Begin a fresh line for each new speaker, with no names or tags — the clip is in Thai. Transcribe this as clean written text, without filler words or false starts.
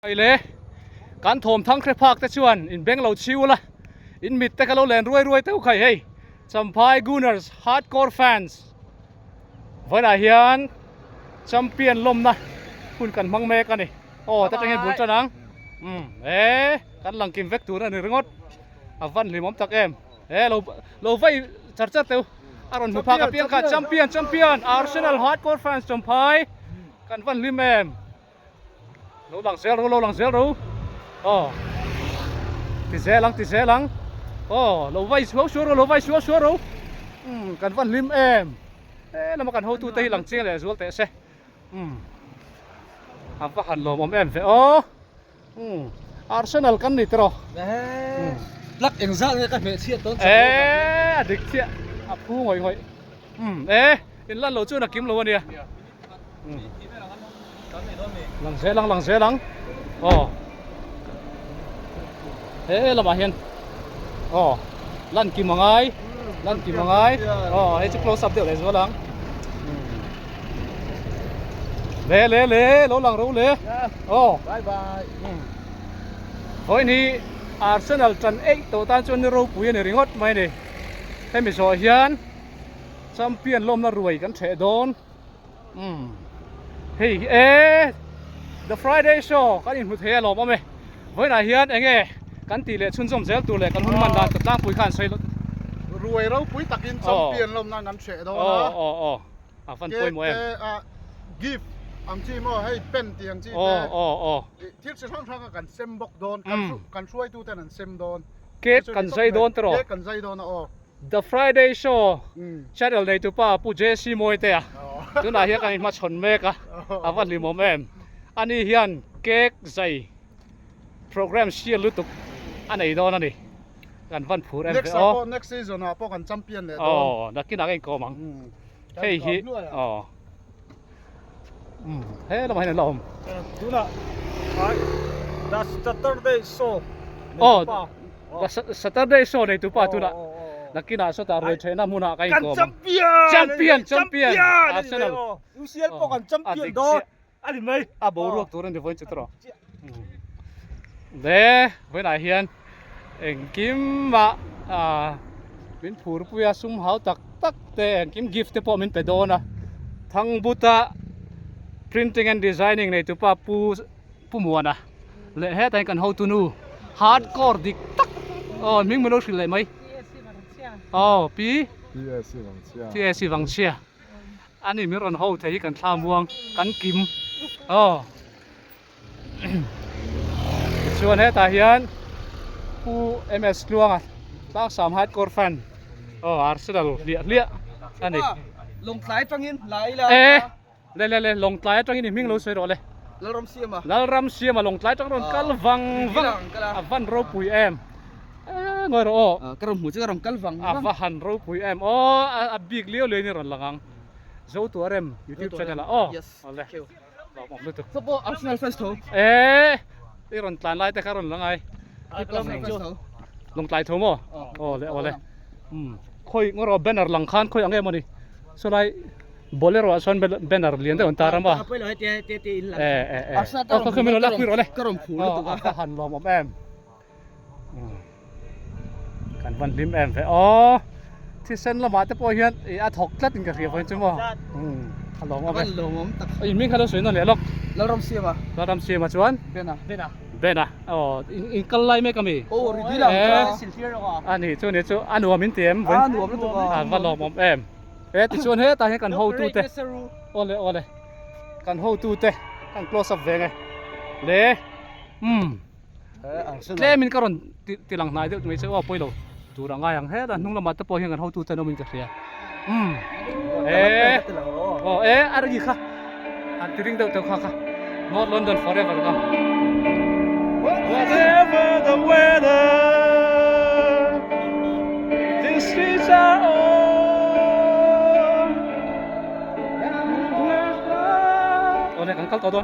ไปเลยการโถมทั้งเครพากแต่ชวนอินเบงเราชิวละอินมิดแต่ก็เราแลนรวยเต้าไข่เฮ้ยสัมภายกูเนอร์สฮาร์ดคอร์แฟนส์วันอาทิตย์แชมเปี้ยนลมนะคุณกันมังเมกันนี่โอ้แต่จะเห็นบุญจะนังกันหลังกินเวกตัวนั่นเรื่องดวันลิมอมตักเราไว้จัดเต้าอารอนมือพากับเปียนกันแชมเปี้ยนอาร์เซนอลฮาร์ดคอร์แฟนส์สัมภายกันวันลิมเราหลังเสียรู้ติเสียหลังเราไว้ชัวรู้กันวันลิมเรามากันหัวตัวตีหลังเชียงเลยส่วนแต่เสียว่าหันลมเฟอาร์เซนอลกันนี่ตรอ
ลักเอ็งซ่าเลยกันเชียต้น
ดิกเชียผู้หอยอินลั่นเราช่วยนักกิมเราวันนี้หลังเสียหลังเรามาเห็นลั่นกิมมังไงให้จะ close up เดี๋ยวเลยส่วนหลังเล่เราหลังรู้เลย
บาย
เฮ้ยนี่อาร์เซนอลจันตัวตานจนเราปุยในริงอดไหมนี่ให้ไม่สอยยันแชมเปี้ยนลมน่ารวยกันเฉดโดนเฮ้ยThe Friday Show กันอินพุทเฮลมาไหมเฮ้ยนายเฮียนกันตีเล่ชุนสมเซลตัวเล่กันหุ่นมันดานตัดตั้งปุยขันใส่
รวยเราปุยตักอินแชมเปี้ยนลมนั่นกันเฉดโดน
นะฟันปุยมวย
กิฟต์อันที่มั่วให้เป็นเตียงที่ที่จะท่องกันเซมบกโดนกันช่วยตัวแต่นั้นเซมโดน
เกตกันใส่โดนตลอด
กันใส่โดน
The Friday Show แชทเอาในตัวป้าผู้เจซี่มวยเตะตัวนายเฮียกันมาชนเมกวันลิมอมอันนี้เฮียนเก๊กใส่โปรแกรมเชียร์ลุตุกอันไหนโดนนั่นดิกันวันผู
next season พวกกันแชมเปี้ยนเลย
นักกินนักเองก็มั้งเฮ้ยเราไม่เห็นลม
ดูนะ That's Saturday show
Saturday show ในตัวป้าตัวน่ะนักกินอาสตาร์เลยใช้น้ำมูนาไก่ก็แชมเปี้ยนอาร์เซนอล
ยูซีเอลพวกกันแชมเปี้ยนโดนอะไรไหม
บอรูตัวนั้นเดี๋ยววันจะตรอเวันอาเฮียนกิมว่าเป็นผู้รู้ว่าสุ่มหาตักแต่กิมกิฟต์เฉพาะมันไปโดนนะทั้งบุตร printing and designing ในตัวป้าผู้มัวนะเละแต่กัน how to know hardcore ดิตักมิ่งมันรู้สึกอะไรไหมปีTSC วังเชียอันนี้มีรอนเฮาไทยกันท่ามวงกันกิมชวนให้ตาเฮียนผู้ MS ลวงตั้ง3 hardcore fan อาร์เซนอลเลี้ยอันนี้
ลงไลฟ์ตรงนี้ไลฟ์
เลยลงไลฟ์ตรงนี้มิ่งรู้สึกอะไร
แล้วรำเสี
ยมาลงไลฟ์ตรงนั้นกัลวันรูปุยงอยรู้
กระรำหูจะกระรำกัลวัง
ว่าหันรูปุยบิ๊กเลี้ยวเลยนี่รอนหลังเจ้าตัวYouTube channel ละอะไรบอกผมเลยตัว
สปอร์ตอาร์เซนอลแฟนส์ทู
นี่รอนตานไลฟ์แต่การรอนหลังไงลงไลฟ์ทุ่มเลยค่อยงอรอเบนเนอร์หลังคันค่อยอังเกมันดิส่วนไรบอลเลอร์ว่าส่วนเบนเนอร์เลี้ยงได้อันตารามะ
ไปเลยเตี้ย
ก็คือไม่รู้ละคุยอะไร
กระรำหู
ตัวหันลมกันวันลิมไปที่เส้นละมาแต่พอเฮียนถกลัดกันกับเรียบไปจังวะฮัลโหลมาอินมิ่งฮัลโหลสวยนั่นแหละลูก
แล้วรำเสีย
มาชวนเบน่ะอินกัลไลไม่ก็มี
รีดีแล้ว
อันนี้ช่วงนี้อันหัวมินเตียมวันวันลมติชวนเฮ้ตาให้กัน hold ตูเตะเลยกัน hold ตูเตะกัน close up เวงไงเล่มินก็รอนตีหลังนายเดี๋ยวไม่ใช่ว่าป่วยหรอกดูร่างกายอย่างเฮ้แต่นุ่งละมัดแต่พอเห็นกัน hold ตูเตะน้องมินจะเคลียร์อะไรอีกค่ะอันที่ริงเดี๋ยวค่ะ Not London forever ครับ Whatever the weather these streets are on โอ้เนี่ยกันเข้าตัว